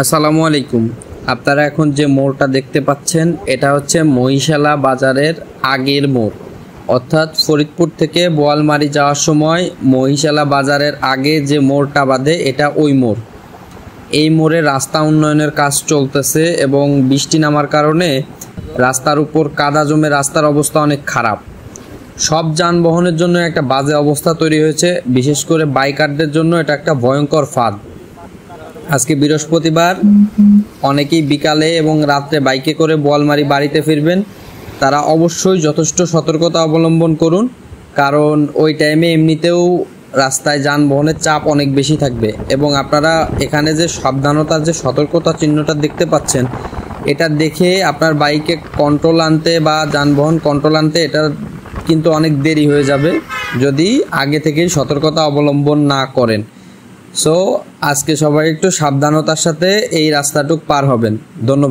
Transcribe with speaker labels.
Speaker 1: আসসালামু আলাইকুম। আপনারা এখন যে মোড়টা দেখতে পাচ্ছেন এটা হচ্ছে মহিশালা বাজারের আগের মোড়, অর্থাৎ ফরিদপুর থেকে বোয়ালমারী যাওয়ার সময় মহিশালা বাজারের আগে যে মোড়টা বাঁধে এটা ওই মোড়। এই মোড়ে রাস্তা উন্নয়নের কাজ চলতেছে এবং বৃষ্টি নামার কারণে রাস্তার উপর কাদা জমে রাস্তার অবস্থা অনেক খারাপ। সব যানবাহনের জন্য একটা বাজে অবস্থা তৈরি হয়েছে, বিশেষ করে বাইকারদের জন্য এটা একটা ভয়ঙ্কর ফাঁদ। আজকে বৃহস্পতিবার, অনেকেই বিকালে এবং রাত্রে বাইকে করে বোয়ালমারী বাড়িতে ফিরবেন। তারা অবশ্যই যথেষ্ট সতর্কতা অবলম্বন করুন, কারণ ওই টাইমে এমনিতেও রাস্তায় যানবাহনের চাপ অনেক বেশি থাকবে। এবং আপনারা এখানে যে সাবধানতার যে সতর্কতা চিহ্নটা দেখতে পাচ্ছেন, এটা দেখে আপনার বাইকে কন্ট্রোল আনতে বা যানবাহন কন্ট্রোল আনতে এটা কিন্তু অনেক দেরি হয়ে যাবে যদি আগে থেকেই সতর্কতা অবলম্বন না করেন। সো আজকে সবাই একটু সাবধানতার সাথে এই রাস্তাটুক পার হবেন। ধন্যবাদ।